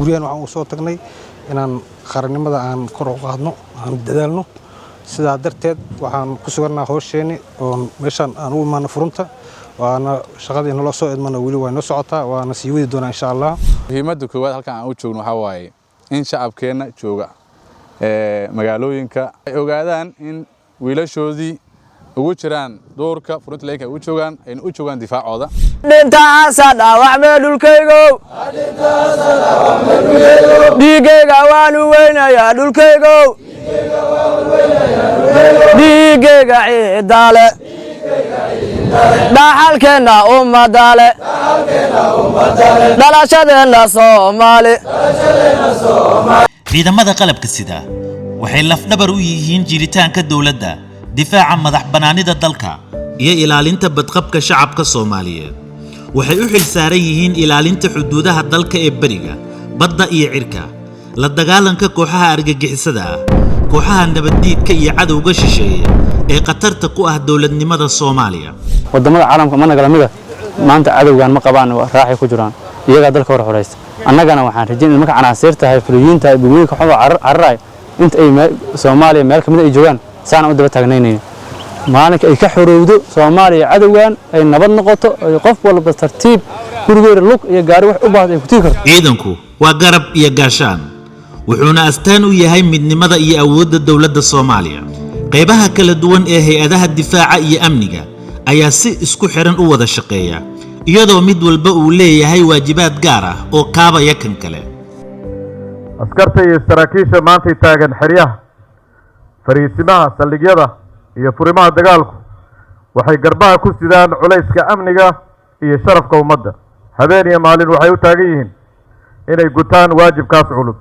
guriyaan waxaan u soo tagnay inaan qarannimada aan kor u qaadno aan dadaalno sidaa darteed waxaan ku sugnaa hawsheeni oo meeshan aan u imaano furunta waana shaqadii nala soo idmana wali way noo socotaa waana sii wadi doonaa insha Allah muhiimadda koowaad halkan aan u joogno waxa waaye in shacabkeena jooga magaalooyinka ay ogaadaan in wiilashoodii ugu jiraan doorka furunta leeyahay ugu joogaan ay u joogaan difaacooda dhintaasa dhaawac meel dhulkaygo dhiigayga waan u weynayaa dhulkaygo dhiigayga ciidale dhaxalkeena ummadale dhalashadeena Soomaali ciidamada qalabka sida waxay lafdhabar u yihiin jiritaanka dawladda difaaca madax banaanida dalka iyo ilaalinta badqabka shacabka Soomaaliyeed waxay u xil saaran yihiin ilaalinta xuduudaha dalka ee bariga badda iyo cirka la dagaalanka kooxaha argagixisada ah kooxaha nabaddiidka iyo cadawga shisheeye ee qatarta ku ah dawladnimada Soomaaliya wadamada caalamka ma nagala mida maanta cadawgan ma qabaan raaxay ku jiraan iyaga dalka hor horeysta annagana waxaan rajaynayaa marka canaasirta hay fuliyiinta ay dugooyinka xoga cararay inta ay Soomaaliya meel kamid ay joogan saana u daba taagnaynayna maalinka ay ka xorowdo Soomaaliya cadawgan ay nabad noqoto ay qof walba tartiib gurigeeda lug iyo gaari wax u baahdo ay ku tii karto ciidanku waa garab iyo gaashaan wuxuuna astaan u yahay midnimada iyo awoodda dawladda Soomaaliya qaybaha kala duwan ee hay'adaha difaaca iyo amniga ayaa si isku xiran u wada shaqeeya iyadoo mid walba uu leeyahay waajibaad gaar ah oo kaabaya kan kale askarta iyo saraakiisha maanta taagan xiriyaha fariisimaha saldhigyada iyo furimaha dagaalku waxay garbaha ku sidaan culayska amniga iyo sharafka ummadda habeen iyo maalin waxay u taagan yihiin inay gutaan waajibkaas culus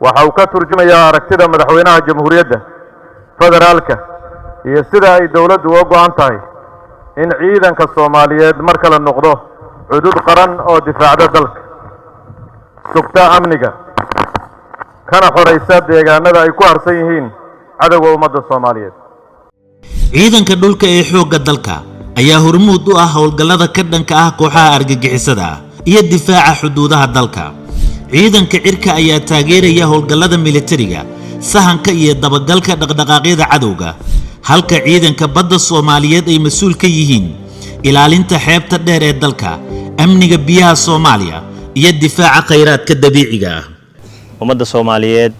waxa uu ka turjumayaa aragtida madaxweynaha jamhuuriyadda federaalka iyo sida ay dawladdu uga go'an tahay in ciidanka Soomaaliyeed mar kale noqdo xuduud qaran oo difaacda dalka sugta amniga kana xoreysa deegaanada ay ku harsan yihiin cadawga ummadda Soomaaliyeed ciidanka dhulka ee xoogga dalka ayaa hormuud u ah howlgallada ka dhanka ah kooxaha argagixisada iyo difaaca xuduudaha dalka ciidanka cirka ayaa taageeraya howlgallada militariga sahanka iyo dabagalka dhaqdhaqaaqyada cadawga halka ciidanka badda Soomaaliyeed ay mas'uul ka yihiin ilaalinta xeebta dheer ee dalka amniga biyaha Soomaaliya iyo difaaca khayraadka dabiiciga ah ummadda Soomaaliyeed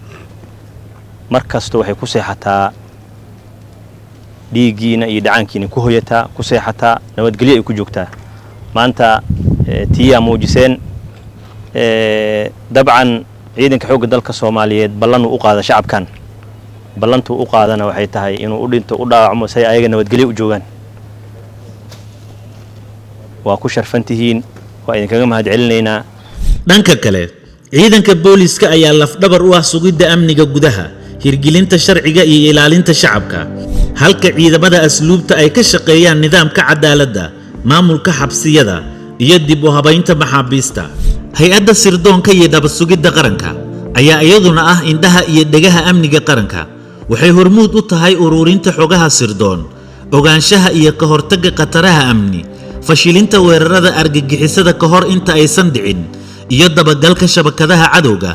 markasta waxay ku seexataa dhiigiina iyo dhacaankiina ku hoyataa ku seexataa nabadgelyo ay ku joogtaa maanta tiya muujiseen dabcan ciidanka xoogga dalka Soomaaliyeed ballan u qaada shacabkan ballantu u qaadana waxay tahay inuu u dhinto u dhaawacmo say ayaga nabadgelyo u joogan waa ku sharfantihiin waa idinkaga mahadcelinaynaa dhanka kale ciidanka booliska ayaa lafdhabar u ah sugidda amniga gudaha hirgelinta sharciga iyo ilaalinta shacabka halka ciidamada asluubta ay ka shaqeeyaan nidaamka cadaaladda maamulka xabsiyada iyo dib u habaynta maxaabiista hay'adda sirdoonka iyo daba sugidda qaranka ayaa iyaduna ah indhaha iyo dhegaha amniga qaranka waxay hormuud u tahay ururinta xogaha sirdoon ogaanshaha iyo ka hortagga qataraha amni fashilinta weerarada argagixisada ka hor inta aysan dhicin iyo dabagalka shabakadaha cadawga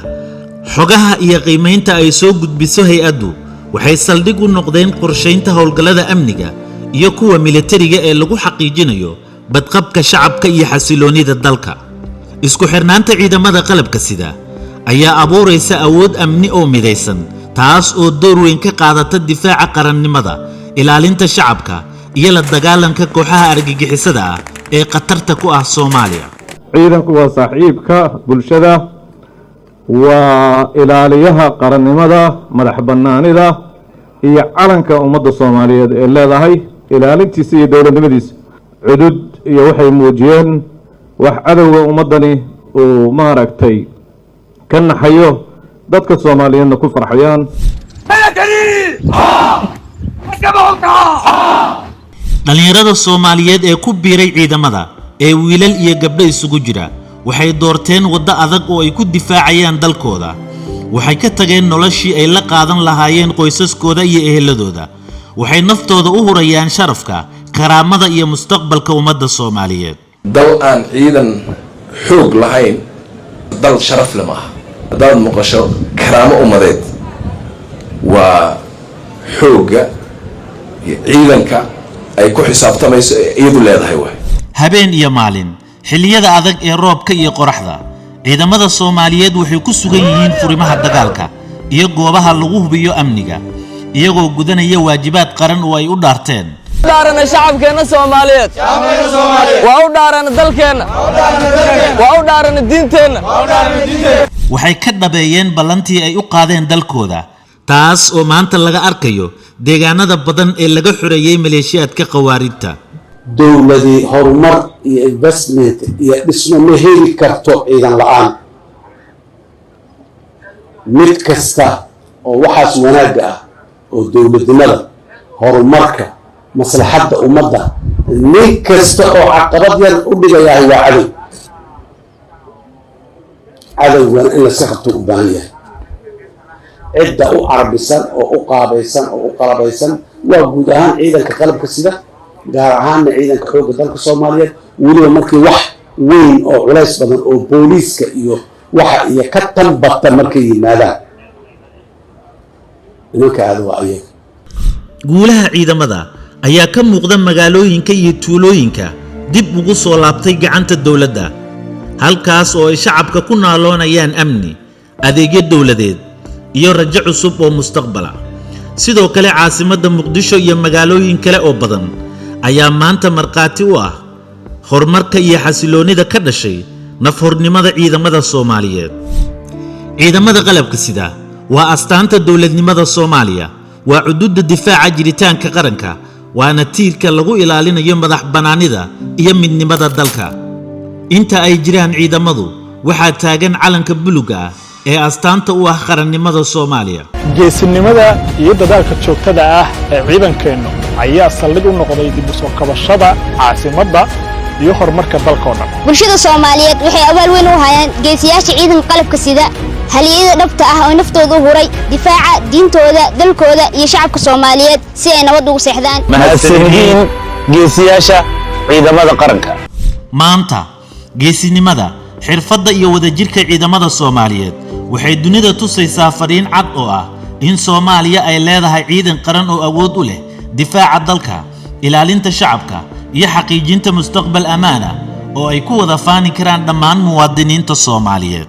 xogaha iyo qiimeynta ay soo gudbiso hay'addu waxay saldhig u noqdeen qorsheynta howlgallada amniga iyo kuwa militariga ee lagu xaqiijinayo badqabka shacabka iyo xasiloonida dalka isku xirnaanta ciidamada qalabka sida ayaa abuuraysa awood amni oo midaysan taas oo door weyn ka qaadata difaaca qarannimada ilaalinta shacabka iyo la dagaalanka kooxaha argagixisada ah ee qatarta ku ah Soomaaliya ciidanku waa saaxiibka bulshada waa ilaaliyaha qarannimada madax bannaanida iyo calanka ummadda Soomaaliyeed ee leedahay ilaalintiisa iyo dawladnimadiisa cudud iyo waxay muujiyeen wax cadawga ummadani uu maaragtay ka naxayo dadka Soomaaliyeedna ku farxayaan dhalinyarada Soomaaliyeed ee ku biiray ciidamada ee wiilal iyo gabdho isugu jira waxay doorteen waddo adag oo ay ku difaacayaan dalkooda waxay ka tageen noloshii ay la qaadan lahaayeen qoysaskooda iyo eheladooda waxay naftooda u hurayaan sharafka karaamada iyo mustaqbalka ummadda Soomaaliyeed dal aan ciidan xoog lahayn dal sharaf lama aha haddaad maqasho karaamo ummadeed waa xoogga iyo ciidanka ay ku xisaabtamayso iyadu leedahay waay habeen iyo maalin xilliyada adag ee roobka iyo qoraxda ciidamada Soomaaliyeed waxay ku sugan yihiin furimaha dagaalka iyo goobaha lagu hubiyo amniga iyagoo gudanaya waajibaad qaran oo ay u dhaarteen dhaarana shacabkeena Soomaaliyeed waa u dhaarana dalkeena waa u dhaarana diinteena waxay ka dhabeeyeen ballantii ay u qaadeen dalkooda taas oo maanta laga arkayo deegaanada badan ee laga xoreeyay maleeshiyaadka qawaaridta dowladii horumar iyo investment iyo dhismo ma heli karto ciidan la'aan mid kasta oo waxaas wanaagga ah oo dowladnimada horumarka maslaxadda ummadda nin kasta oo caqabad yar u dhigayaa waa cadowgan in laska qabto u baahan yahay cidda u carbisan oo u qaabaysan oo u qalabaysan waa guud ahaan ciidanka qalabka sida gaar ahaanna ciidanka xoogga dalka Soomaaliyeed weliba markii wax weyn oo culays badan oo booliiska iyo waxa iyo ka tanbata markay yimaadaan inanka aad waa ayaga guulaha ciidamada ayaa ka muuqda magaalooyinka iyo tuulooyinka dib ugu soo laabtay gacanta dawladda halkaas oo ay shacabka ku naaloonayaan amni adeegyo dawladeed iyo rajo cusub oo mustaqbala sidoo kale caasimadda Muqdisho iyo magaalooyin kale oo badan ayaa maanta marqaati u ah horumarka iyo xasiloonida ka dhashay nafhornimada ciidamada Soomaaliyeed ciidamada qalabka sida waa astaanta dawladnimada Soomaaliya waa xuduudda difaaca jiritaanka qaranka waana tiirka lagu ilaalinayo madax banaanida iyo midnimada dalka inta ay jiraan ciidamadu waxaa taagan calanka buluga ah ee astaanta u ah qarannimada Soomaaliya geesinimada iyo dadaalka joogtada ah ee ciidankeenu ayaa saldhig u noqday dib u soo kabashada caasimadda iyo horumarka dalka oo dhan bulshada Soomaaliyeed waxay abaal weyn u hayaan geesiyaasha ciidanka qalabka sida haliyada dhabta ah oo naftooda u huray difaaca diintooda dalkooda iyo shacabka Soomaaliyeed si ay nabad ugu seexdaan mahadsanyihiin geesiyaasha ciidamada qaranka maanta geesinimada xirfadda iyo wadajirka ciidamada Soomaaliyeed waxay dunida tusaysaa fariin cad oo ah in Soomaaliya ay leedahay ciidan qaran oo awood u leh difaaca dalka ilaalinta shacabka iyo xaqiijinta mustaqbal amaana oo ay ku wada faani karaan dhammaan muwaadiniinta Soomaaliyeed